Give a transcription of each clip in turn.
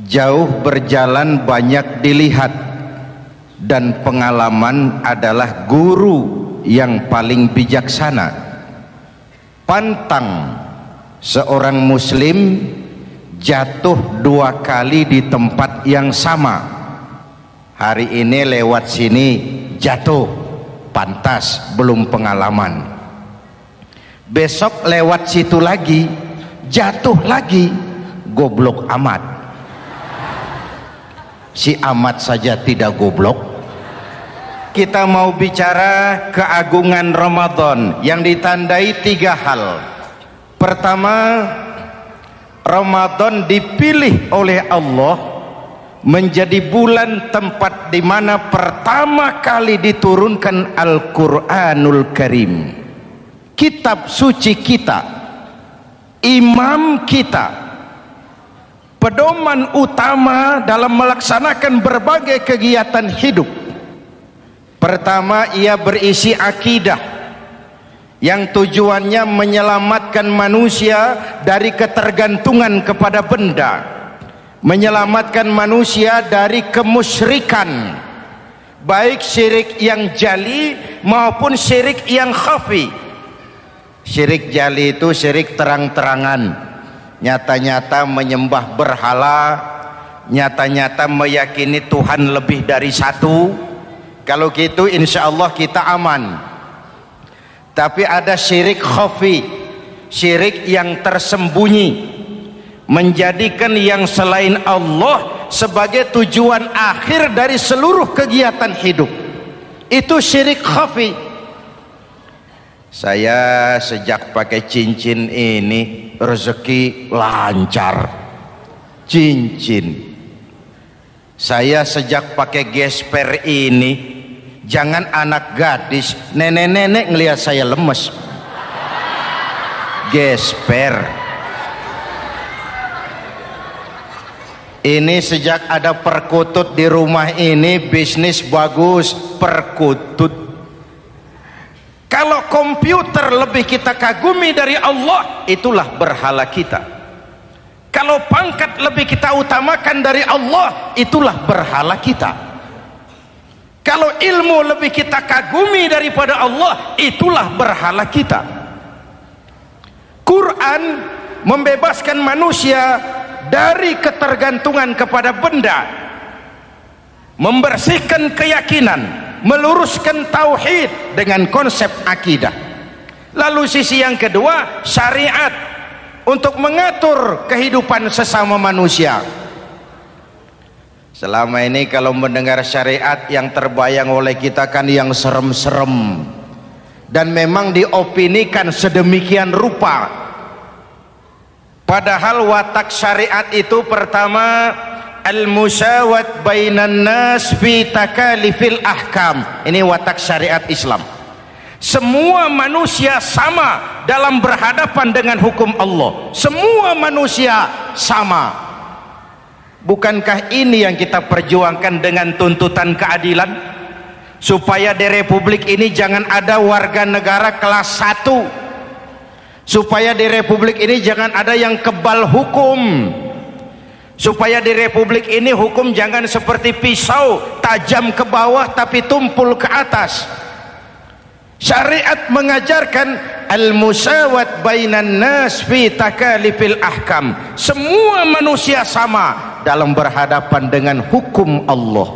Jauh berjalan banyak dilihat, dan pengalaman adalah guru yang paling bijaksana. Pantang seorang muslim jatuh 2 kali di tempat yang sama. Hari ini lewat sini jatuh, pantas belum pengalaman. Besok lewat situ lagi jatuh lagi, goblok amat. Si amat saja tidak goblok. Kita mau bicara keagungan Ramadan yang ditandai 3 hal. Pertama, Ramadan dipilih oleh Allah menjadi bulan tempat di mana pertama kali diturunkan Al-Quranul Karim, kitab suci kita, imam kita, pedoman utama dalam melaksanakan berbagai kegiatan hidup. Pertama, ia berisi akidah yang tujuannya menyelamatkan manusia dari ketergantungan kepada benda, menyelamatkan manusia dari kemusyrikan, baik syirik yang jali maupun syirik yang khafi. Syirik jali itu syirik terang-terangan, nyata-nyata menyembah berhala, nyata-nyata meyakini Tuhan lebih dari satu. Kalau gitu insya Allah kita aman. Tapi ada syirik khafi, syirik yang tersembunyi, menjadikan yang selain Allah sebagai tujuan akhir dari seluruh kegiatan hidup. Itu syirik khafi. Saya sejak pakai cincin ini rezeki lancar. Cincin. Saya sejak pakai gesper ini, jangan anak gadis, nenek-nenek ngelihat saya lemes. Gesper. Ini sejak ada perkutut di rumah ini, bisnis bagus. Perkutut. Kalau komputer lebih kita kagumi dari Allah, itulah berhala kita. Kalau pangkat lebih kita utamakan dari Allah, itulah berhala kita. Kalau ilmu lebih kita kagumi daripada Allah, itulah berhala kita. Quran membebaskan manusia dari ketergantungan kepada benda, membersihkan keyakinan, meluruskan tauhid dengan konsep akidah. Lalu sisi yang kedua, syariat untuk mengatur kehidupan sesama manusia. Selama ini kalau mendengar syariat yang terbayang oleh kita kan yang serem-serem, dan memang diopinikan sedemikian rupa. Padahal watak syariat itu pertama, al-musawat bainan nas fi takalifil ahkam. Ini watak syariat Islam. Semua manusia sama dalam berhadapan dengan hukum Allah. Semua manusia sama. Bukankah ini yang kita perjuangkan dengan tuntutan keadilan? Supaya di Republik ini jangan ada warga negara kelas 1. Supaya di Republik ini jangan ada yang kebal hukum. Supaya di Republik ini hukum jangan seperti pisau, tajam ke bawah tapi tumpul ke atas. Syariat mengajarkan al-musawat bainan nas fi takalifil ahkam. Semua manusia sama dalam berhadapan dengan hukum Allah.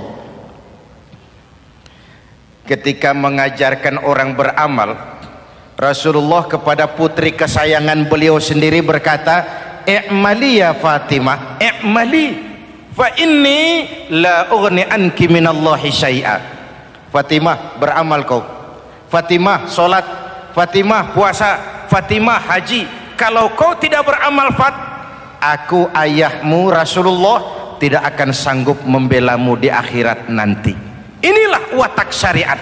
Ketika mengajarkan orang beramal, Rasulullah kepada putri kesayangan beliau sendiri berkata, "I'mali ya Fatimah, i'mali fa inni la ughni anki minallahi syai'a." Fatimah, beramal kau. Fatimah, solat. Fatimah, puasa. Fatimah, haji. Kalau kau tidak beramal, aku ayahmu Rasulullah tidak akan sanggup membelamu di akhirat nanti. Inilah watak syariat.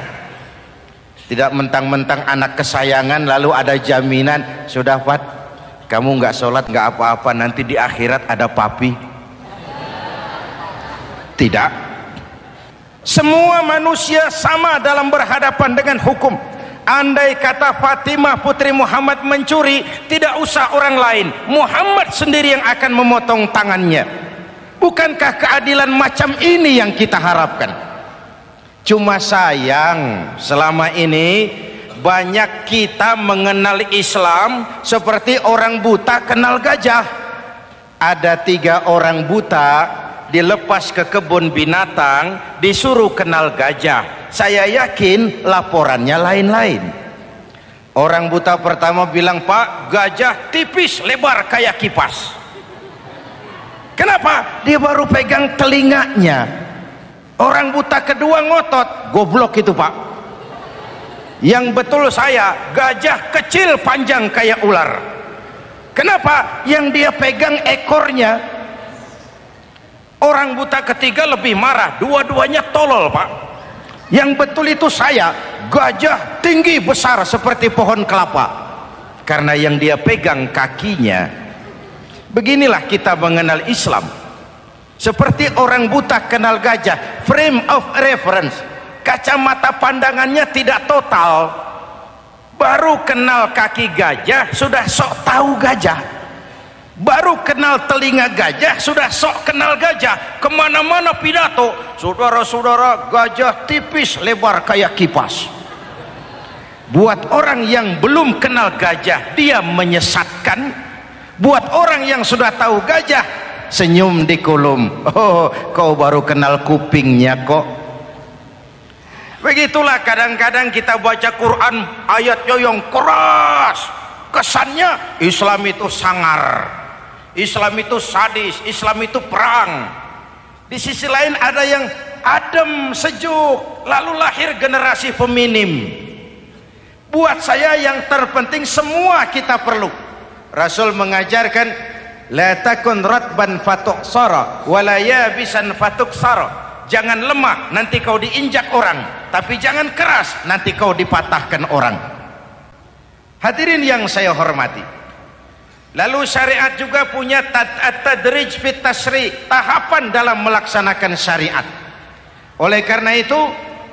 Tidak mentang-mentang anak kesayangan lalu ada jaminan, sudah Pak, kamu nggak sholat nggak apa-apa, nanti di akhirat ada papi. Tidak. Semua manusia sama dalam berhadapan dengan hukum. Andai kata Fatimah putri Muhammad mencuri, tidak usah orang lain, Muhammad sendiri yang akan memotong tangannya. Bukankah keadilan macam ini yang kita harapkan? Cuma sayang, selama ini banyak kita mengenal Islam seperti orang buta kenal gajah. Ada 3 orang buta dilepas ke kebun binatang, disuruh kenal gajah. Saya yakin laporannya lain-lain. Orang buta pertama bilang, Pak, gajah tipis lebar kayak kipas. Kenapa? Dia baru pegang telinganya. Orang buta kedua ngotot, goblok itu Pak. Yang betul saya, gajah kecil panjang kayak ular. Kenapa? Yang dia pegang ekornya. Orang buta ketiga lebih marah, dua-duanya tolol Pak. Yang betul itu saya, gajah tinggi besar seperti pohon kelapa, karena yang dia pegang kakinya. Beginilah kita mengenal Islam, seperti orang buta kenal gajah. Frame of reference, kacamata pandangannya tidak total. Baru kenal kaki gajah sudah sok tahu gajah. Baru kenal telinga gajah sudah sok kenal gajah. Kemana-mana pidato, saudara-saudara, gajah tipis lebar kayak kipas. Buat orang yang belum kenal gajah, dia menyesatkan. Buat orang yang sudah tahu gajah, senyum di kulum. Oh, kau baru kenal kupingnya kok. Begitulah kadang-kadang kita baca Quran, ayatnya yang keras, kesannya Islam itu sangar, Islam itu sadis, Islam itu perang. Di sisi lain ada yang adem, sejuk, lalu lahir generasi feminim. Buat saya yang terpenting semua kita perlu. Rasul mengajarkan, la takun ratban fatuksara wala yabisan fatuksara. Jangan lemah, nanti kau diinjak orang, tapi jangan keras, nanti kau dipatahkan orang. Hadirin yang saya hormati, lalu syariat juga punya at-tadrij fit tasri, tahapan dalam melaksanakan syariat. Oleh karena itu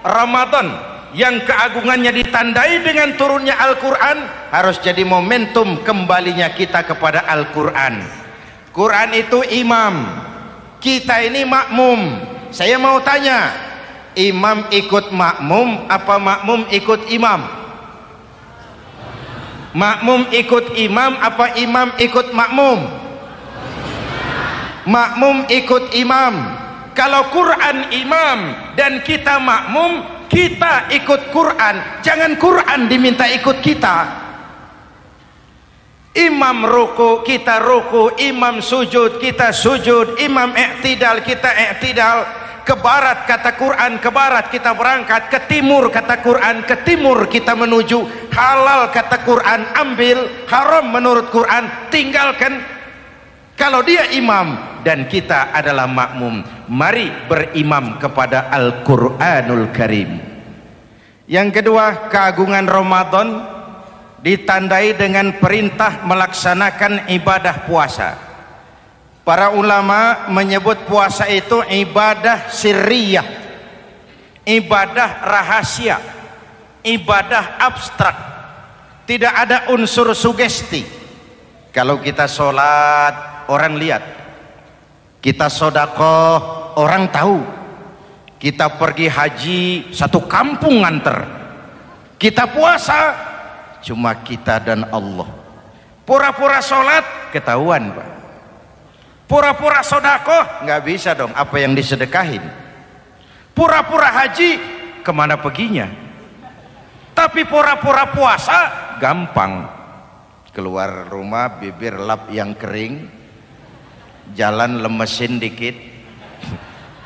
Ramadan yang keagungannya ditandai dengan turunnya Al-Quran harus jadi momentum kembalinya kita kepada Al-Quran. Quran itu imam, kita ini makmum. Saya mau tanya, imam ikut makmum apa makmum ikut imam? Makmum ikut imam apa imam ikut makmum? Makmum ikut imam. Kalau Quran imam dan kita makmum, kita ikut Quran, jangan Quran diminta ikut kita. Imam ruku, kita ruku, imam sujud, kita sujud, imam i'tidal, kita i'tidal. Ke barat kata Quran, ke barat kita berangkat, ke timur kata Quran, ke timur kita menuju. Halal kata Quran, ambil, haram menurut Quran, tinggalkan. Kalau dia imam dan kita adalah makmum, mari berimam kepada Al-Quranul Karim. Yang kedua, keagungan Ramadan ditandai dengan perintah melaksanakan ibadah puasa. Para ulama menyebut puasa itu ibadah sirriyah, ibadah rahasia, ibadah abstrak, tidak ada unsur sugesti. Kalau kita sholat orang lihat, kita sedekah orang tahu, kita pergi haji satu kampung nganter, kita puasa cuma kita dan Allah. Pura-pura sholat ketahuan Pak, pura-pura sedekah nggak bisa dong, apa yang disedekahin. Pura-pura haji kemana perginya? Tapi pura-pura puasa gampang. Keluar rumah bibir lap yang kering, jalan lemesin dikit,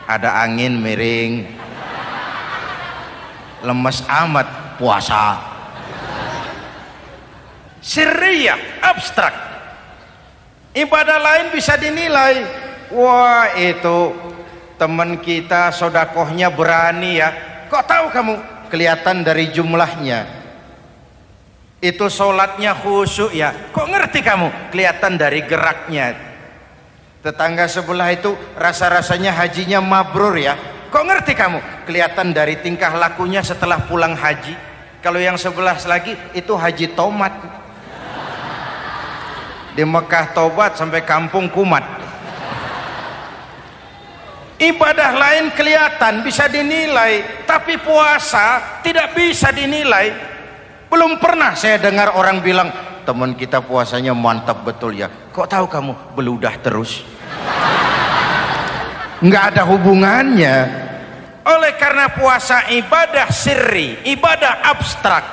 ada angin miring, lemes amat puasa. Sirriyah, abstrak. Ibadah lain bisa dinilai, wah itu teman kita sodakohnya berani ya. Kok tahu kamu? Kelihatan dari jumlahnya. Itu sholatnya khusyuk ya. Kok ngerti kamu? Kelihatan dari geraknya. Tetangga sebelah itu rasa-rasanya hajinya mabrur ya. Kok ngerti kamu? Kelihatan dari tingkah lakunya setelah pulang haji. Kalau yang sebelah lagi itu haji tomat. Di Mekah tobat sampai kampung kumat. Ibadah lain kelihatan bisa dinilai, tapi puasa tidak bisa dinilai. Belum pernah saya dengar orang bilang teman kita puasanya mantap betul ya. Kok tahu kamu? Beludah terus. Nggak ada hubungannya. Oleh karena puasa ibadah sirri, ibadah abstrak,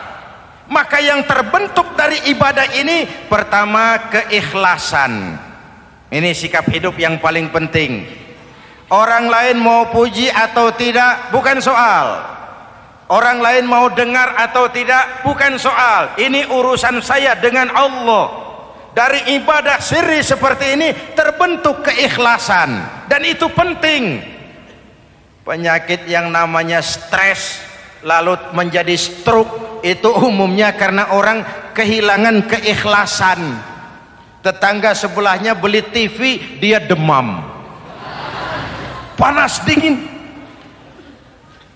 maka yang terbentuk dari ibadah ini pertama keikhlasan. Ini sikap hidup yang paling penting. Orang lain mau puji atau tidak bukan soal. Orang lain mau dengar atau tidak bukan soal. Ini urusan saya dengan Allah. Dari ibadah sirri seperti ini terbentuk keikhlasan, dan itu penting. Penyakit yang namanya stres lalu menjadi stroke itu umumnya karena orang kehilangan keikhlasan. Tetangga sebelahnya beli TV, dia demam. Panas dingin.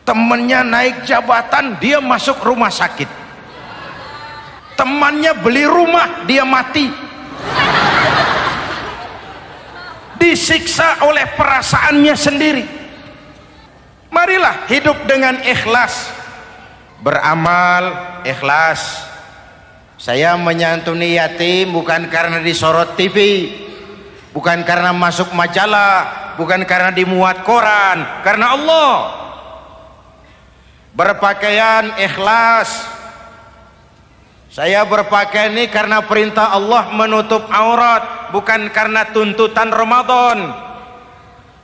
Temannya naik jabatan, dia masuk rumah sakit. Temannya beli rumah, dia mati. Disiksa oleh perasaannya sendiri. Marilah hidup dengan ikhlas. Beramal ikhlas. Saya menyantuni yatim bukan karena disorot TV, bukan karena masuk majalah, bukan karena dimuat koran, karena Allah. Berpakaian ikhlas. Saya berpakaian ini karena perintah Allah menutup aurat, bukan karena tuntutan Ramadan.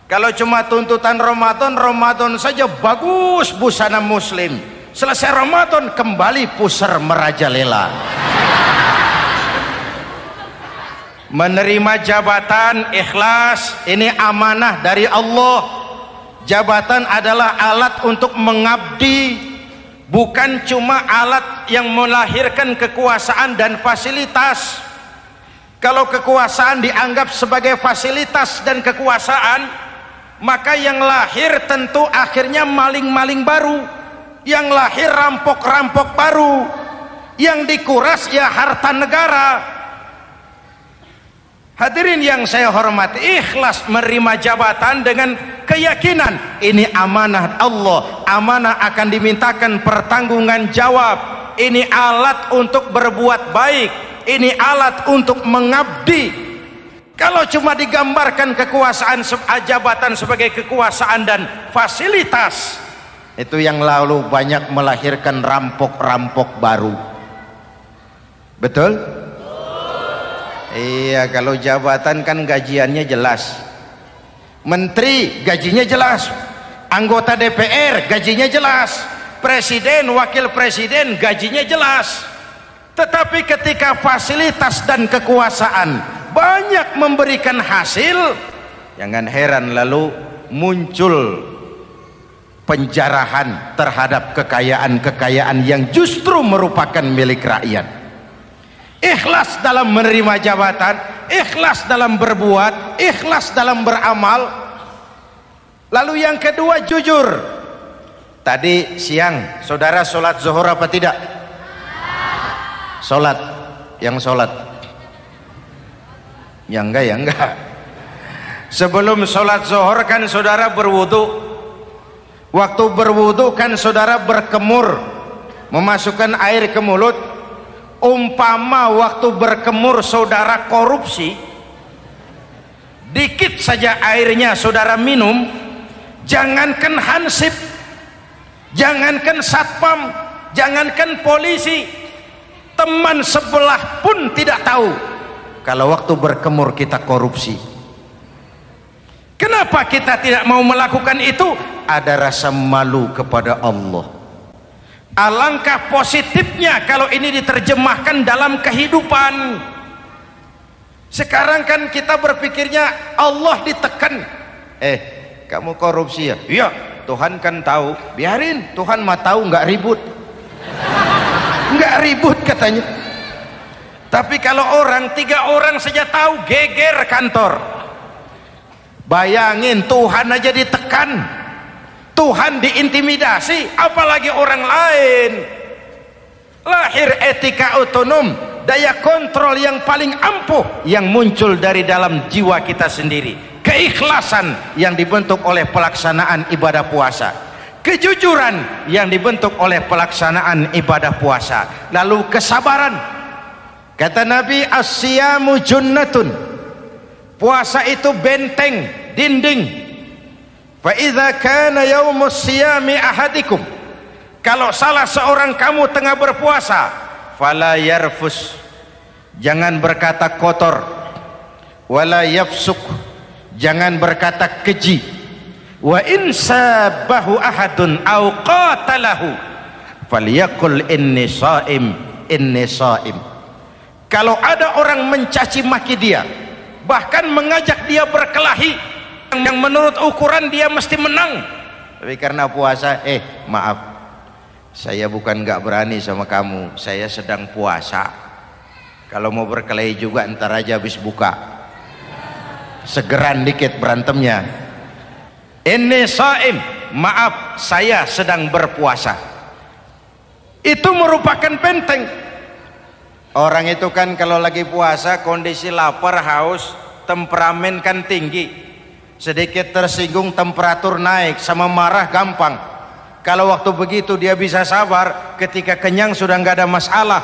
Kalau cuma tuntutan Ramadan saja bagus busana muslim. Selesai Ramadan kembali pusar merajalela. Menerima jabatan ikhlas, ini amanah dari Allah. Jabatan adalah alat untuk mengabdi, bukan cuma alat yang melahirkan kekuasaan dan fasilitas. Kalau kekuasaan dianggap sebagai fasilitas dan kekuasaan, maka yang lahir tentu akhirnya maling-maling baru, yang lahir rampok-rampok baru, yang dikuras ya harta negara. Hadirin yang saya hormati, ikhlas menerima jabatan dengan keyakinan ini amanah Allah, amanah akan dimintakan pertanggungan jawab. Ini alat untuk berbuat baik, ini alat untuk mengabdi. Kalau cuma digambarkan kekuasaan jabatan sebagai kekuasaan dan fasilitas, itu yang lalu banyak melahirkan rampok-rampok baru. Betul? Iya, kalau jabatan kan gajiannya jelas. Menteri gajinya jelas, anggota DPR gajinya jelas, presiden, wakil presiden gajinya jelas. Tetapi ketika fasilitas dan kekuasaan banyak memberikan hasil, jangan heran lalu muncul penjarahan terhadap kekayaan-kekayaan yang justru merupakan milik rakyat. Ikhlas dalam menerima jabatan, ikhlas dalam berbuat, ikhlas dalam beramal. Lalu yang kedua, jujur. Tadi siang saudara sholat zuhur apa tidak? Sholat. Yang sholat? Ya enggak, ya enggak. Sebelum sholat zuhur kan saudara berwudu. Waktu berwudu kan saudara berkemur, memasukkan air ke mulut. Umpama waktu berkemur saudara korupsi, dikit saja airnya saudara minum, jangankan hansip, jangankan satpam, jangankan polisi, teman sebelah pun tidak tahu kalau waktu berkemur kita korupsi. Kenapa kita tidak mau melakukan itu? Ada rasa malu kepada Allah. Alangkah positifnya kalau ini diterjemahkan dalam kehidupan. Sekarang kan kita berpikirnya Allah ditekan. Kamu korupsi ya? Iya, Tuhan kan tahu. Biarin, Tuhan mah tahu, nggak ribut. Nggak ribut katanya. Tapi kalau 3 orang saja tahu, geger kantor. Bayangin, Tuhan aja ditekan, Tuhan diintimidasi, apalagi orang lain. Lahir etika otonom, daya kontrol yang paling ampuh yang muncul dari dalam jiwa kita sendiri. Keikhlasan yang dibentuk oleh pelaksanaan ibadah puasa, kejujuran yang dibentuk oleh pelaksanaan ibadah puasa, lalu kesabaran. Kata Nabi, as-siyamu junnatun, puasa itu benteng, dinding. Fa idza kana yaumus siyami ahadikum, kalau salah seorang kamu tengah berpuasa, fala yarfus, jangan berkata kotor, wala yafsuk, jangan berkata keji, wa in sabahu ahadun au qatalahu falyaqul inni shaim, inni shaim. Kalau ada orang mencaci maki dia, bahkan mengajak dia berkelahi yang menurut ukuran dia mesti menang, tapi karena puasa, maaf, saya bukan gak berani sama kamu, saya sedang puasa. Kalau mau berkelahi juga ntar aja habis buka, segeran dikit berantemnya. Inni shaim, maaf, saya sedang berpuasa. Itu merupakan benteng. Orang itu kan kalau lagi puasa kondisi lapar, haus, temperamen kan tinggi, sedikit tersinggung temperatur naik, sama marah gampang. Kalau waktu begitu dia bisa sabar, ketika kenyang sudah nggak ada masalah.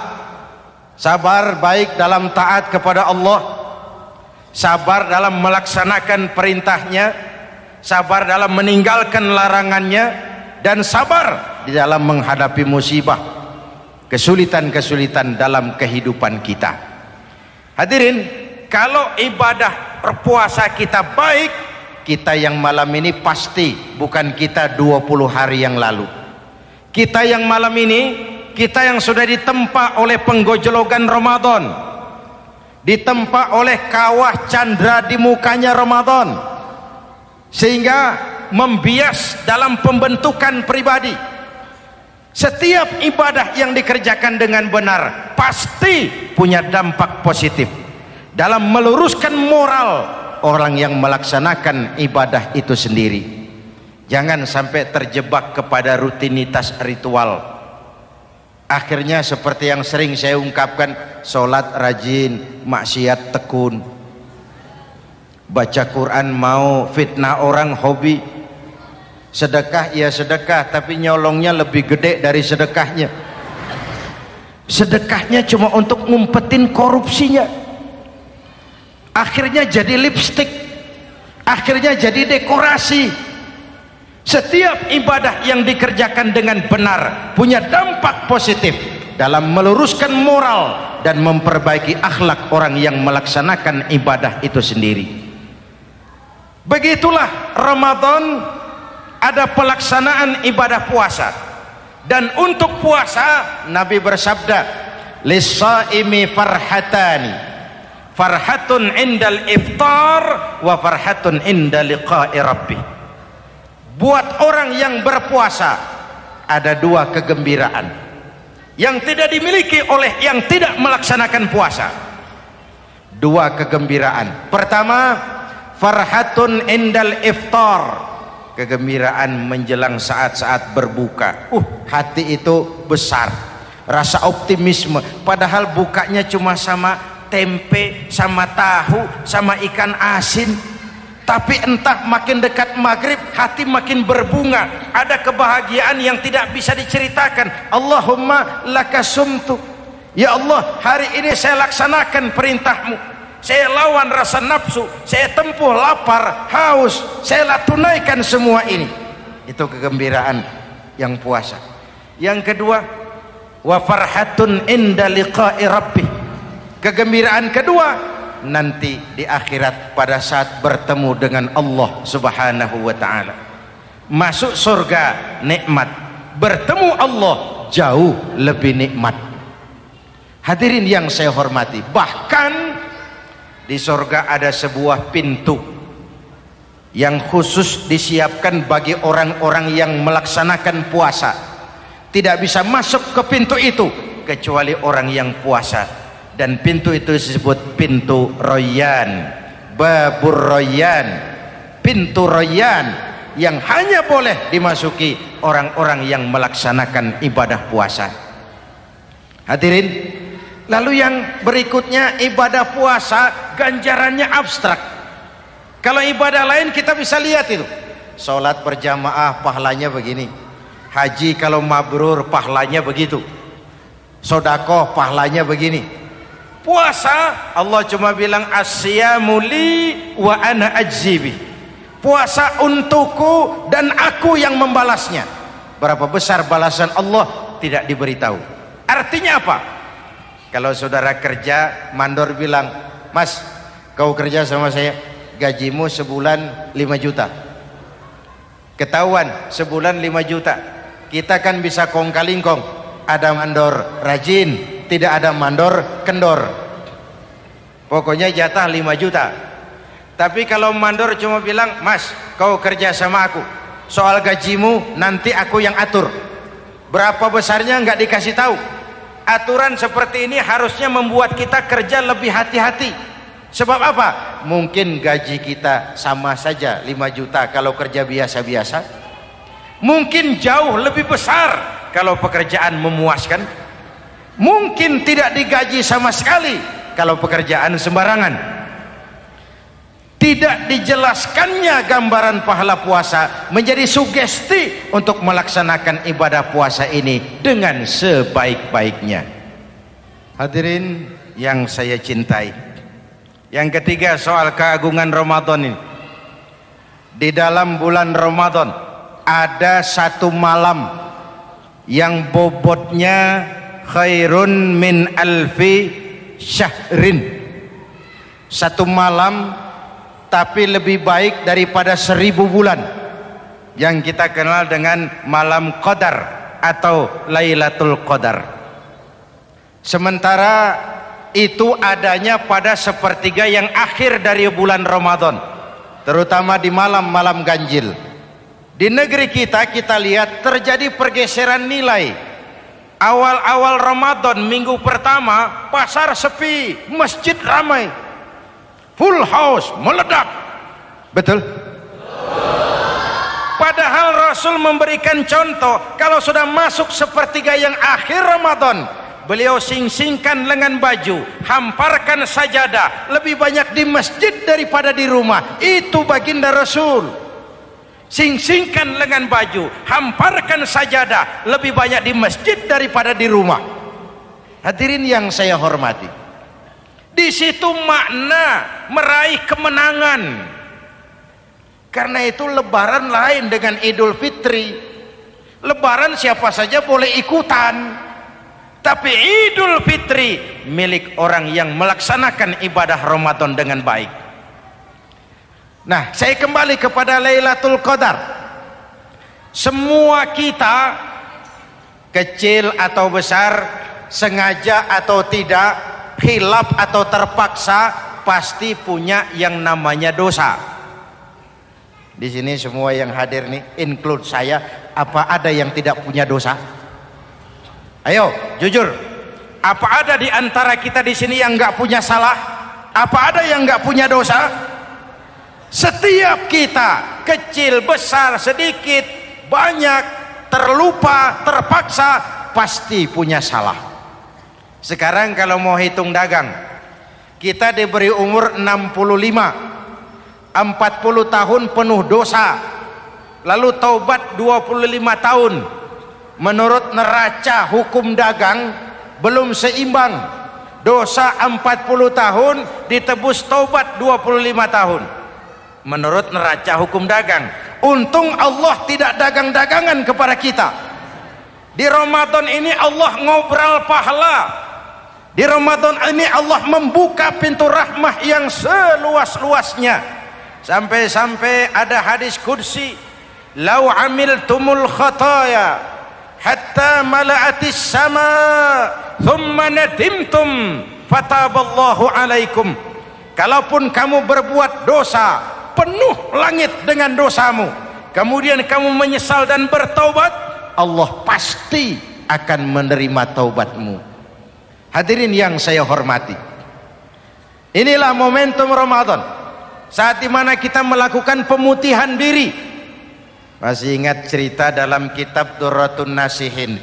Sabar baik dalam taat kepada Allah, sabar dalam melaksanakan perintahnya, sabar dalam meninggalkan larangannya, dan sabar di dalam menghadapi musibah, kesulitan-kesulitan dalam kehidupan kita. Hadirin, kalau ibadah berpuasa kita baik, kita yang malam ini pasti bukan kita 20 hari yang lalu. Kita yang malam ini, kita yang sudah ditempa oleh penggojologan Ramadan, ditempa oleh kawah candra di mukanya Ramadan, sehingga membias dalam pembentukan pribadi. Setiap ibadah yang dikerjakan dengan benar pasti punya dampak positif dalam meluruskan moral orang yang melaksanakan ibadah itu sendiri. Jangan sampai terjebak kepada rutinitas ritual. Akhirnya seperti yang sering saya ungkapkan, sholat rajin, maksiat tekun, baca Quran mau, fitnah orang hobi, sedekah ya sedekah tapi nyolongnya lebih gede dari sedekahnya. Sedekahnya cuma untuk ngumpetin korupsinya. Akhirnya jadi lipstik, akhirnya jadi dekorasi. Setiap ibadah yang dikerjakan dengan benar punya dampak positif dalam meluruskan moral dan memperbaiki akhlak orang yang melaksanakan ibadah itu sendiri. Begitulah Ramadan, ada pelaksanaan ibadah puasa. Dan untuk puasa Nabi bersabda, lis-shaimi farhatani, farhatun indal iftar wa farhatun inda liqa'i rabbih. Buat orang yang berpuasa ada 2 kegembiraan yang tidak dimiliki oleh yang tidak melaksanakan puasa. 2 kegembiraan. Pertama, farhatun indal iftar, kegembiraan menjelang saat-saat berbuka. Hati itu besar, rasa optimisme, padahal bukanya cuma sama tempe, sama tahu, sama ikan asin. Tapi entah makin dekat maghrib hati makin berbunga, ada kebahagiaan yang tidak bisa diceritakan. Allahumma lakasumtu, ya Allah, hari ini saya laksanakan perintahmu, saya lawan rasa nafsu, saya tempuh lapar, haus, saya tunaikan semua ini. Itu kegembiraan yang puasa. Yang kedua, wa farhatun inda liqa'i rabbih, kegembiraan kedua nanti di akhirat pada saat bertemu dengan Allah Subhanahu wa ta'ala. Masuk surga nikmat, bertemu Allah jauh lebih nikmat. Hadirin yang saya hormati, bahkan Di surga ada sebuah pintu yang khusus disiapkan bagi orang-orang yang melaksanakan puasa. Tidak bisa masuk ke pintu itu kecuali orang yang puasa, dan pintu itu disebut pintu Rayyan, Babur Rayyan, pintu Rayyan, yang hanya boleh dimasuki orang-orang yang melaksanakan ibadah puasa. Hadirin, lalu yang berikutnya, ibadah puasa ganjarannya abstrak. Kalau ibadah lain kita bisa lihat itu, sholat berjamaah pahalanya begini, haji kalau mabrur pahalanya begitu, sodakoh pahalanya begini. Puasa Allah cuma bilang as-siyamu li wa ana ajzibi, puasa untukku dan aku yang membalasnya. Berapa besar balasan Allah tidak diberitahu. Artinya apa? Kalau saudara kerja, mandor bilang, Mas, kau kerja sama saya, gajimu sebulan 5 juta. Ketahuan sebulan 5 juta. Kita kan bisa kong-kalingkong, ada mandor rajin, tidak ada mandor kendor. Pokoknya jatah 5 juta. Tapi kalau mandor cuma bilang, Mas, kau kerja sama aku, soal gajimu nanti aku yang atur, berapa besarnya nggak dikasih tahu. Aturan seperti ini harusnya membuat kita kerja lebih hati-hati. Sebab apa? Mungkin gaji kita sama saja 5 juta kalau kerja biasa-biasa, mungkin jauh lebih besar kalau pekerjaan memuaskan, mungkin tidak digaji sama sekali kalau pekerjaan sembarangan. Tidak dijelaskannya gambaran pahala puasa menjadi sugesti untuk melaksanakan ibadah puasa ini dengan sebaik-baiknya. Hadirin yang saya cintai, yang ketiga soal keagungan Ramadan ini. Di dalam bulan Ramadan ada satu malam yang bobotnya khairun min alfi syahrin. Satu malam tapi lebih baik daripada 1000 bulan, yang kita kenal dengan malam Qadar atau Lailatul Qadar. Sementara itu adanya pada sepertiga yang akhir dari bulan Ramadan, terutama di malam-malam ganjil. Di negeri kita lihat terjadi pergeseran nilai. Awal-awal Ramadan, minggu pertama, pasar sepi, masjid ramai, full house, meledak. Betul? Padahal Rasul memberikan contoh, kalau sudah masuk sepertiga yang akhir Ramadan, beliau sing-singkan lengan baju, hamparkan sajadah, lebih banyak di masjid daripada di rumah. Itu baginda Rasul. Sing-singkan lengan baju, hamparkan sajadah, lebih banyak di masjid daripada di rumah. Hadirin yang saya hormati, di situ makna meraih kemenangan. Karena itu lebaran lain dengan Idul Fitri. Lebaran siapa saja boleh ikutan, tapi Idul Fitri milik orang yang melaksanakan ibadah Ramadan dengan baik. Nah, saya kembali kepada Lailatul Qadar. Semua kita, kecil atau besar, sengaja atau tidak, khilaf atau terpaksa, pasti punya yang namanya dosa. Di sini semua yang hadir nih, include saya, apa ada yang tidak punya dosa? Ayo, jujur. Apa ada di antara kita di sini yang nggak punya salah? Apa ada yang nggak punya dosa? Setiap kita, kecil, besar, sedikit, banyak, terlupa, terpaksa, pasti punya salah. Sekarang kalau mau hitung dagang, kita diberi umur 65, 40 tahun penuh dosa, lalu taubat 25 tahun. Menurut neraca hukum dagang belum seimbang. Dosa 40 tahun ditebus taubat 25 tahun. Menurut neraca hukum dagang. Untung Allah tidak dagang-dagangan kepada kita. Di Ramadan ini Allah ngobrol pahala. Di Ramadan ini Allah membuka pintu rahmah yang seluas-luasnya. Sampai-sampai ada hadis qudsi, "Lau amiltumul khataya hatta mala'atis sama thumma nadimtum fataballahu alaikum kalaupun kamu berbuat dosa, penuh langit dengan dosamu, kemudian kamu menyesal dan bertaubat, Allah pasti akan menerima taubatmu. Hadirin yang saya hormati, inilah momentum Ramadan, saat dimana kita melakukan pemutihan diri. Masih ingat cerita dalam kitab Durratun Nasihin?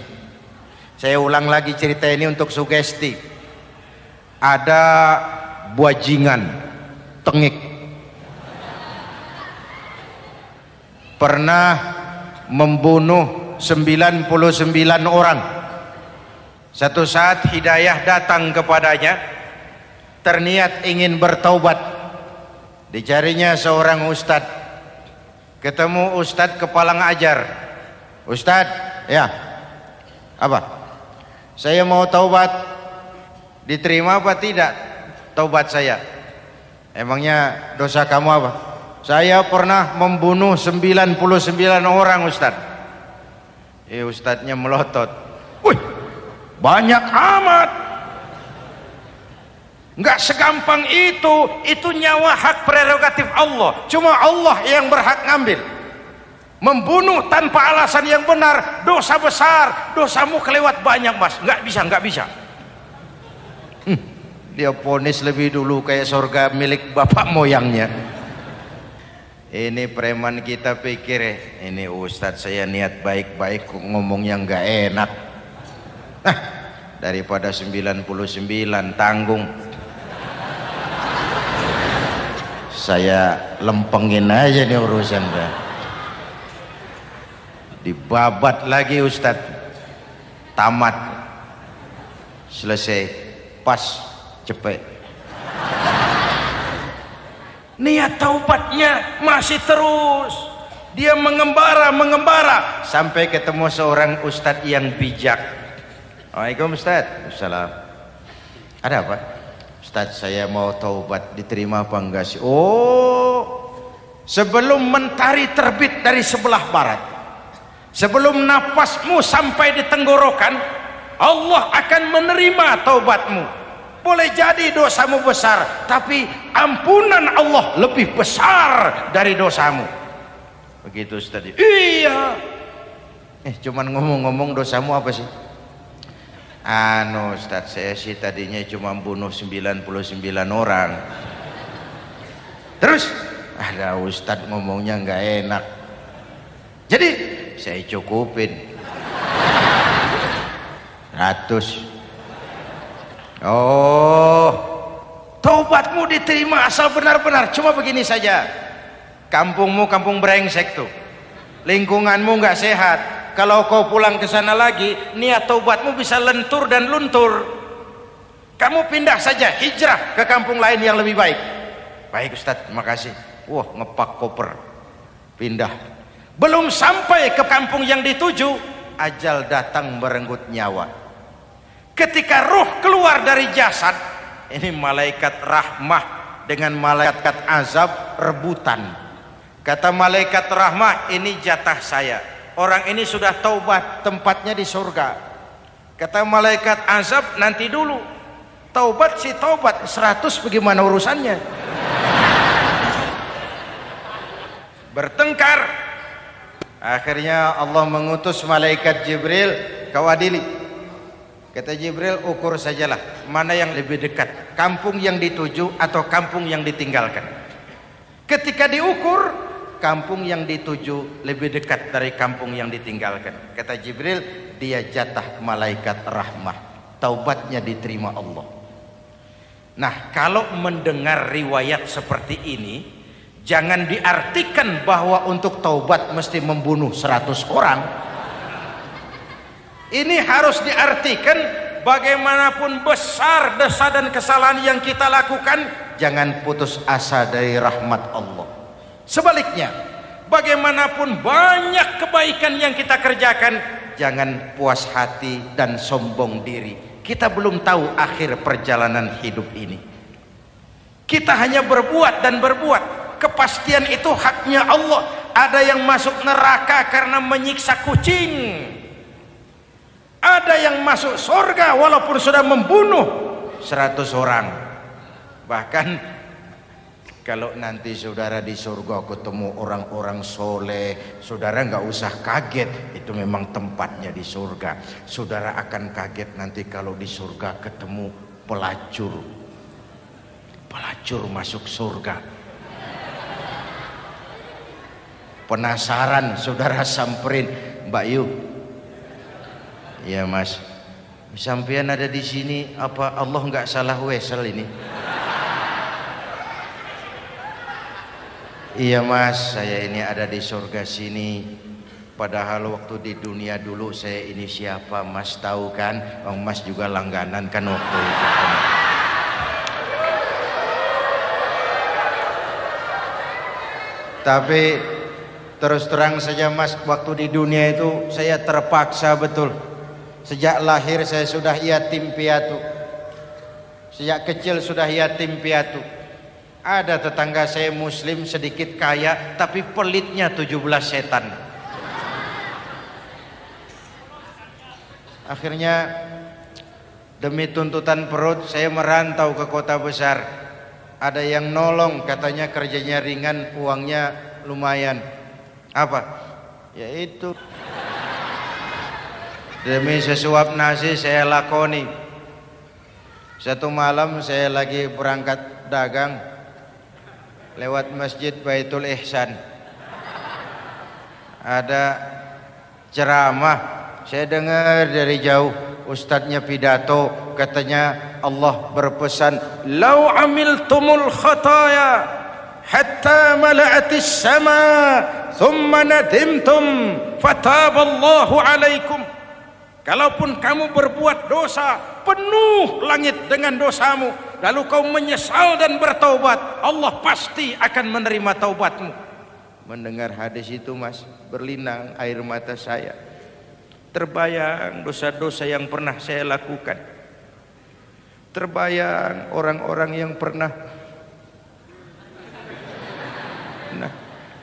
Saya ulang lagi cerita ini untuk sugesti. Ada bajingan tengik pernah membunuh 99 orang. Satu saat hidayah datang kepadanya, terniat ingin bertaubat. Dicarinya seorang ustadz, ketemu ustadz kepala ngajar. Ustadz, ya, apa? Saya mau taubat, diterima apa tidak taubat saya? Emangnya dosa kamu apa? Saya pernah membunuh 99 orang ustadz. Ustadznya melotot, wih, banyak amat. Enggak segampang itu nyawa hak prerogatif Allah, cuma Allah yang berhak ngambil. Membunuh tanpa alasan yang benar dosa besar, dosamu kelewat banyak mas, enggak bisa. Dia vonis lebih dulu kayak surga milik bapak moyangnya. Ini preman kita pikir ini ustadz saya niat baik-baik kok ngomongnya enggak enak. Daripada 99 tanggung, saya lempengin aja nih urusan dah. Dibabat lagi ustadz, tamat, selesai, pas, cepet. Niat taubatnya masih terus, dia mengembara sampai ketemu seorang ustadz yang bijak. Waalaikumsalam ustadz. Assalam. Ada apa? Ustadz, saya mau taubat, diterima apa enggak sih? Oh, sebelum mentari terbit dari sebelah barat, sebelum nafasmu sampai di tenggorokan, Allah akan menerima taubatmu. Boleh jadi dosamu besar, tapi ampunan Allah lebih besar dari dosamu. Begitu Ustadz. Iya. Cuman ngomong-ngomong dosamu apa sih? Ustadz, saya sih tadinya cuma bunuh 99 orang. Terus ada ustadz ngomongnya nggak enak, jadi saya cukupin 100. Oh, taubatmu diterima asal benar-benar. Cuma begini saja, kampungmu kampung brengsek tuh, lingkunganmu nggak sehat. Kalau kau pulang ke sana lagi, niat taubatmu bisa lentur dan luntur. Kamu pindah saja, hijrah ke kampung lain yang lebih baik. Baik Ustadz, terima kasih. Wah, ngepak koper, pindah. Belum sampai ke kampung yang dituju, ajal datang merenggut nyawa. Ketika ruh keluar dari jasad, ini malaikat rahmah dengan malaikat azab rebutan. Kata malaikat rahmah, ini jatah saya. Orang ini sudah taubat, tempatnya di surga. Kata malaikat azab, nanti dulu. Taubat sih taubat, 100 bagaimana urusannya? Bertengkar. Akhirnya Allah mengutus malaikat Jibril, kau adili. Kata Jibril, ukur sajalah mana yang lebih dekat, kampung yang dituju atau kampung yang ditinggalkan. Ketika diukur, kampung yang dituju lebih dekat dari kampung yang ditinggalkan. Kata Jibril, dia jatah malaikat rahmah, taubatnya diterima Allah. Nah, kalau mendengar riwayat seperti ini, jangan diartikan bahwa untuk taubat mesti membunuh 100 orang. Ini harus diartikan bagaimanapun besar dosa dan kesalahan yang kita lakukan, jangan putus asa dari rahmat Allah. Sebaliknya, bagaimanapun banyak kebaikan yang kita kerjakan, jangan puas hati dan sombong diri. Kita belum tahu akhir perjalanan hidup ini. Kita hanya berbuat dan berbuat. Kepastian itu haknya Allah. Ada yang masuk neraka karena menyiksa kucing. Ada yang masuk surga walaupun sudah membunuh 100 orang. Bahkan Kalau nanti saudara di surga ketemu orang-orang soleh, saudara nggak usah kaget, itu memang tempatnya di surga. Saudara akan kaget nanti kalau di surga ketemu pelacur. Pelacur masuk surga. Penasaran, saudara samperin, Mbak Yu. Iya Mas, sampean ada di sini, apa Allah nggak salah wesel ini? Iya Mas, saya ini ada di surga sini. Padahal waktu di dunia dulu saya ini siapa Mas tahu kan? Mas juga langganan kan waktu itu. Tapi terus terang saja Mas, waktu di dunia itu saya terpaksa betul. Sejak lahir saya sudah yatim piatu. Sejak kecil sudah yatim piatu. Ada tetangga saya muslim sedikit kaya, tapi pelitnya 17 setan. Akhirnya demi tuntutan perut saya merantau ke kota besar. Ada yang nolong, katanya kerjanya ringan, uangnya lumayan. Apa? Yaitu demi sesuap nasi saya lakoni. Satu malam saya lagi berangkat dagang, lewat Masjid Baitul Ihsan, ada ceramah. Saya dengar dari jauh ustadznya pidato, katanya Allah berpesan, "Lau amiltumul khataya hatta mala'atis sama, thumma nadimtum fataballahu alaikum." Kalaupun kamu berbuat dosa, penuh langit dengan dosamu, lalu kau menyesal dan bertaubat, Allah pasti akan menerima taubatmu. Mendengar hadis itu Mas, berlinang air mata saya. Terbayang dosa-dosa yang pernah saya lakukan. Terbayang orang-orang yang pernah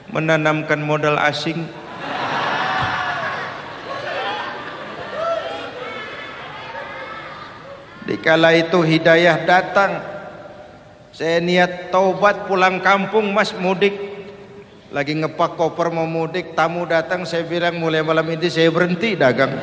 menanamkan modal asing. Dikala itu hidayah datang, saya niat taubat pulang kampung Mas, mudik. Lagi ngepak koper mau mudik, tamu datang, saya bilang mulai malam ini saya berhenti dagang.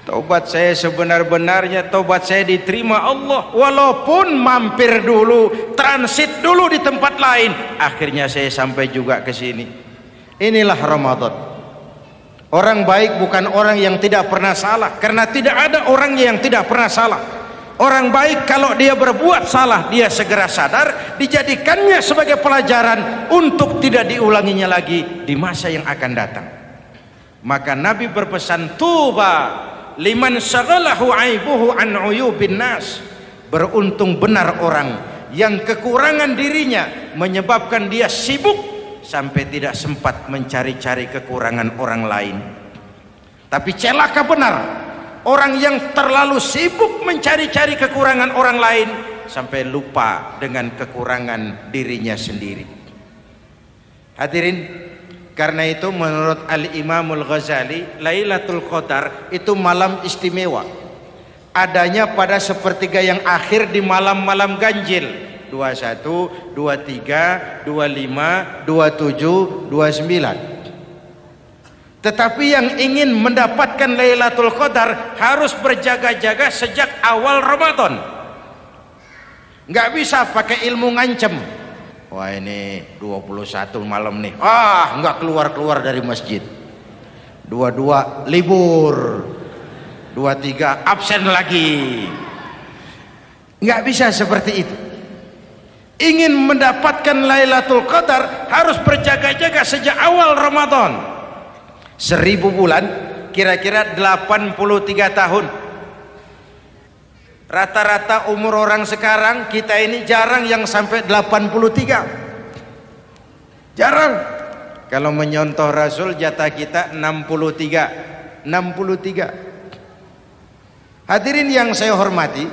Taubat saya sebenar-benarnya, taubat saya diterima Allah, walaupun mampir dulu, transit dulu di tempat lain, akhirnya saya sampai juga ke sini. Inilah Ramadan. Orang baik bukan orang yang tidak pernah salah, karena tidak ada orang yang tidak pernah salah. Orang baik kalau dia berbuat salah, dia segera sadar, dijadikannya sebagai pelajaran untuk tidak diulanginya lagi di masa yang akan datang. Maka Nabi berpesan, tuba liman syaghalahu aibuhu an uyubin nas. Beruntung benar orang yang kekurangan dirinya menyebabkan dia sibuk sampai tidak sempat mencari-cari kekurangan orang lain. Tapi celaka benar orang yang terlalu sibuk mencari-cari kekurangan orang lain sampai lupa dengan kekurangan dirinya sendiri. Hadirin, karena itu menurut Al-Imamul Ghazali, Lailatul Qadar itu malam istimewa. Adanya pada sepertiga yang akhir di malam-malam ganjil, 21, 23, 25, 27, 29. Tetapi yang ingin mendapatkan Lailatul Qadar harus berjaga-jaga sejak awal Ramadan. Nggak bisa pakai ilmu ngancem. Wah ini 21 malam nih, nggak keluar-keluar dari masjid. 22 libur, 23 absen lagi. Nggak bisa seperti itu. Ingin mendapatkan Lailatul Qadar harus berjaga-jaga sejak awal Ramadan. 1000 bulan kira-kira 83 tahun. Rata-rata umur orang sekarang kita ini jarang yang sampai 83. Jarang. Kalau menyontoh Rasul jatah kita 63. Hadirin yang saya hormati,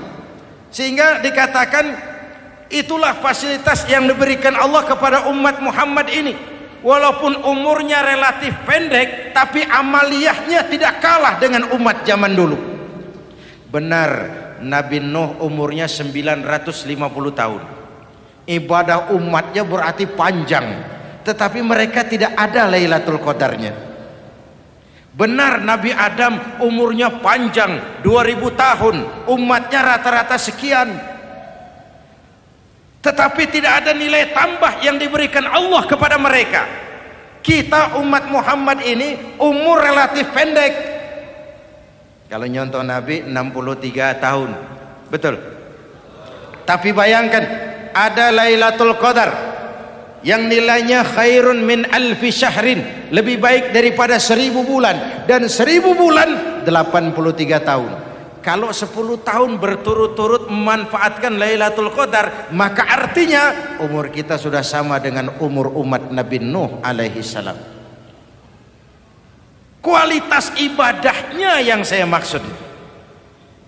sehingga dikatakan itulah fasilitas yang diberikan Allah kepada umat Muhammad ini. Walaupun umurnya relatif pendek, tapi amaliyahnya tidak kalah dengan umat zaman dulu. Benar, Nabi Nuh umurnya 950 tahun. Ibadah umatnya berarti panjang, tetapi mereka tidak ada Lailatul Qadarnya. Benar, Nabi Adam umurnya panjang 2000 tahun, umatnya rata-rata sekian, tetapi tidak ada nilai tambah yang diberikan Allah kepada mereka. Kita umat Muhammad ini umur relatif pendek. Kalau nyontoh Nabi 63 tahun, betul. Tapi bayangkan, ada Lailatul Qadar yang nilainya khairun min alfi syahrin, lebih baik daripada 1000 bulan, dan 1000 bulan 83 tahun. Kalau 10 tahun berturut-turut memanfaatkan Lailatul Qadar, maka artinya umur kita sudah sama dengan umur umat Nabi Nuh alaihi salam. Kualitas ibadahnya yang saya maksud.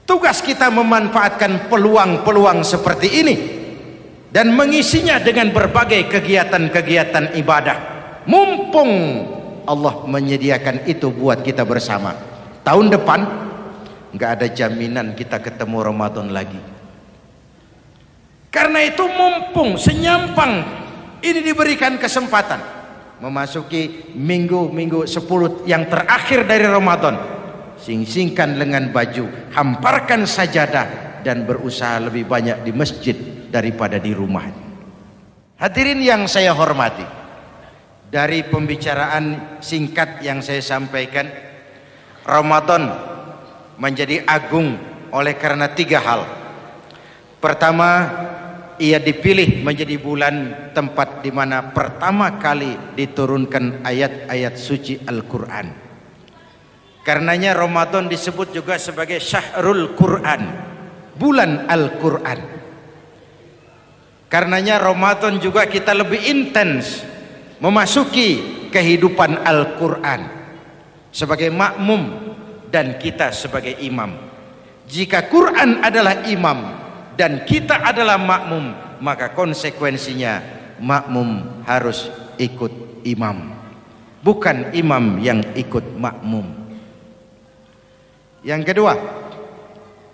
Tugas kita memanfaatkan peluang-peluang seperti ini dan mengisinya dengan berbagai kegiatan-kegiatan ibadah. Mumpung Allah menyediakan itu buat kita bersama. Tahun depan nggak ada jaminan kita ketemu Ramadan lagi. Karena itu mumpung senyampang ini diberikan kesempatan memasuki minggu-minggu 10 yang terakhir dari Ramadan, sing-singkan lengan baju, hamparkan sajadah, dan berusaha lebih banyak di masjid daripada di rumah. Hadirin yang saya hormati, dari pembicaraan singkat yang saya sampaikan, Ramadan menjadi agung oleh karena 3 hal. Pertama, ia dipilih menjadi bulan tempat di mana pertama kali diturunkan ayat-ayat suci Al-Quran. Karenanya Ramadan disebut juga sebagai Syahrul Quran, bulan Al-Quran. Karenanya Ramadan juga kita lebih intens memasuki kehidupan Al-Quran sebagai makmum dan kita sebagai imam. Jika Quran adalah imam dan kita adalah makmum, maka konsekuensinya makmum harus ikut imam, bukan imam yang ikut makmum. Yang kedua,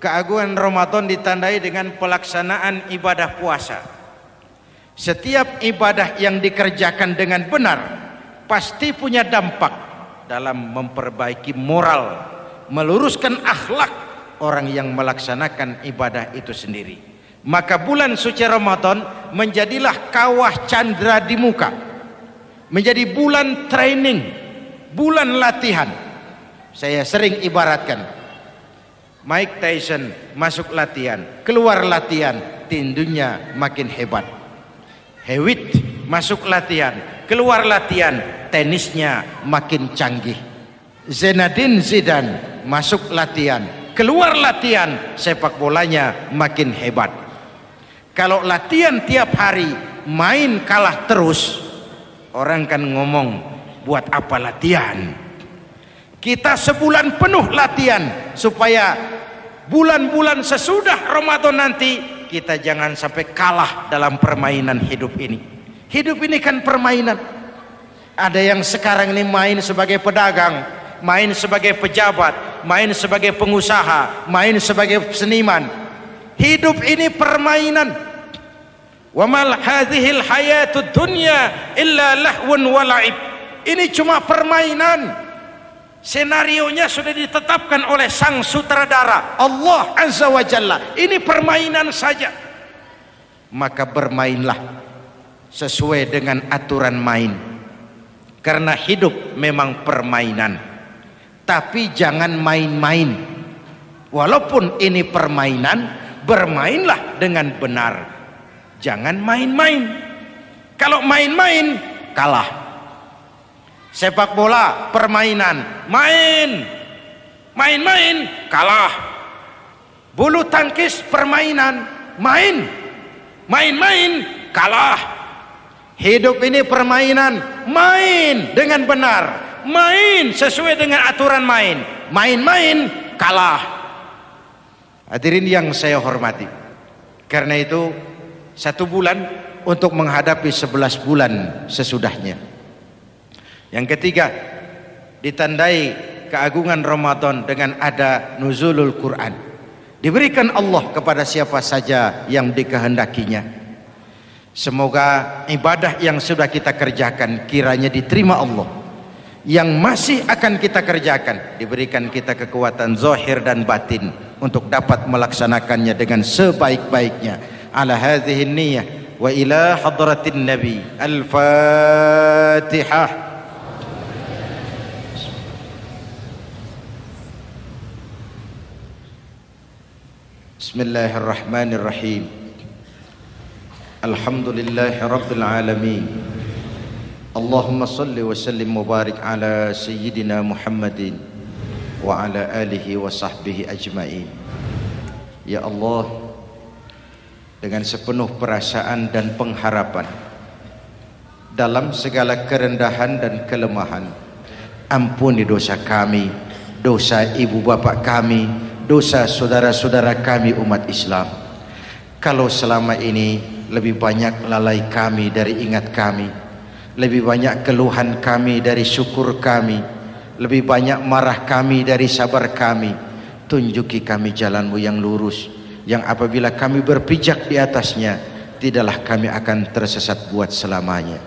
keagungan Ramadan ditandai dengan pelaksanaan ibadah puasa. Setiap ibadah yang dikerjakan dengan benar pasti punya dampak dalam memperbaiki moral, meluruskan akhlak orang yang melaksanakan ibadah itu sendiri. Maka bulan suci Ramadan menjadilah kawah candra di muka, menjadi bulan training, bulan latihan. Saya sering ibaratkan, Mike Tyson masuk latihan, keluar latihan, tinjunya makin hebat. Hewitt masuk latihan, keluar latihan, tenisnya makin canggih. Zinedine Zidane masuk latihan, keluar latihan, sepak bolanya makin hebat. Kalau latihan tiap hari, main kalah terus, orang kan ngomong, buat apa latihan? Kita sebulan penuh latihan supaya bulan-bulan sesudah Ramadan nanti kita jangan sampai kalah dalam permainan hidup ini. Hidup ini kan permainan. Ada yang sekarang ini main sebagai pedagang, main sebagai pejabat, main sebagai pengusaha, main sebagai seniman. Hidup ini permainan. Wa mal hadhil hayatud dunya illa lahwun wa la'ib. Ini cuma permainan. Senarionya sudah ditetapkan oleh sang sutradara Allah Azza wa Jalla. Ini permainan saja. Maka bermainlah sesuai dengan aturan main. Karena hidup memang permainan. Tapi jangan main-main. Walaupun ini permainan, bermainlah dengan benar. Jangan main-main. Kalau main-main, kalah. Sepak bola permainan, main-main kalah. Bulu tangkis permainan, main-main kalah. Hidup ini permainan, main dengan benar, main sesuai dengan aturan main, main-main kalah. Hadirin yang saya hormati, karena itu 1 bulan untuk menghadapi 11 bulan sesudahnya. Yang ketiga, ditandai keagungan Ramadan dengan ada nuzulul Quran. diberikan Allah kepada siapa saja yang dikehendakinya. Semoga ibadah yang sudah kita kerjakan kiranya diterima Allah. Yang masih akan kita kerjakan diberikan kita kekuatan zahir dan batin untuk dapat melaksanakannya dengan sebaik-baiknya. Ala hadhihi niyyah wa ila hadratin nabi. Al-Fatihah. Bismillahirrahmanirrahim. Alhamdulillahi rabbil alamin. Allahumma salli wa sallim mubarak ala sayyidina Muhammadin wa ala alihi wa sahbihi ajma'in. Ya Allah, dengan sepenuh perasaan dan pengharapan dalam segala kerendahan dan kelemahan, ampuni dosa kami, dosa ibu bapa kami, dosa saudara-saudara kami umat Islam. Kalau selama ini lebih banyak lalai kami dari ingat kami, lebih banyak keluhan kami dari syukur kami, lebih banyak marah kami dari sabar kami, tunjuki kami jalan-Mu yang lurus, yang apabila kami berpijak di atasnya, tidaklah kami akan tersesat buat selamanya.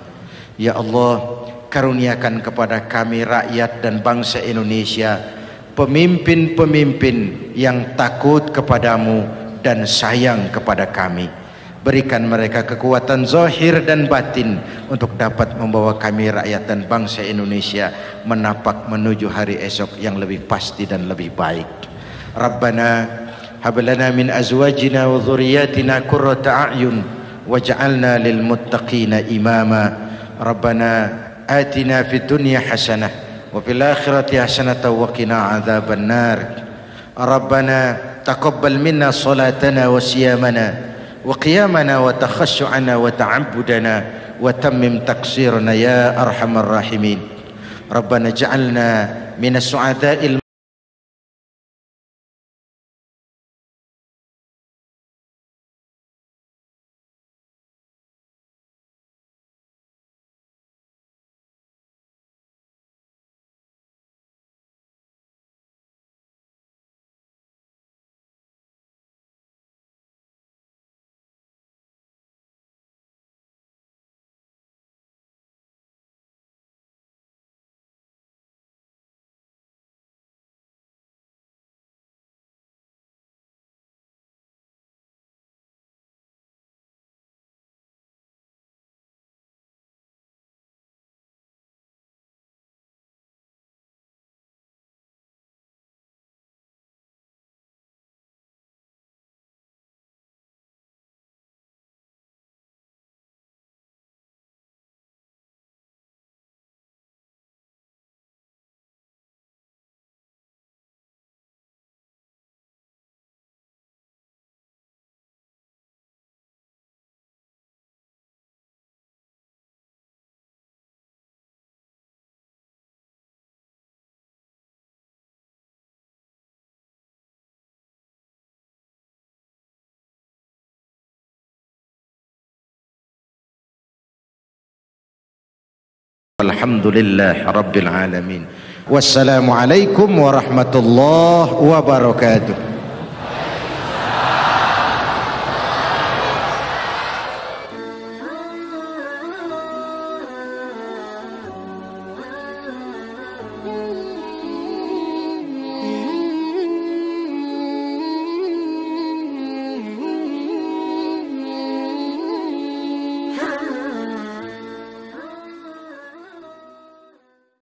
Ya Allah, karuniakan kepada kami rakyat dan bangsa Indonesia pemimpin-pemimpin yang takut kepadamu dan sayang kepada kami. Berikan mereka kekuatan zahir dan batin untuk dapat membawa kami rakyat dan bangsa Indonesia menapak menuju hari esok yang lebih pasti dan lebih baik. Rabbana hab lana min azwajina wa dhurriyyatina qurrata a'yun waj'alna lil muttaqina imama. Rabbana atina fid dunya hasanah wa fil akhirati hasanah wa qina adzaban nar. Rabbana taqabbal minna salatana wa siyamana wa qiyamana wa takhashu'ana wa ta'abbudana wa tammim taqsirana ya arhamar rahimin. Rabbana ja'alna minas su'ada'il. Alhamdulillah rabbil alamin. Wassalamualaikum warahmatullahi wabarakatuh.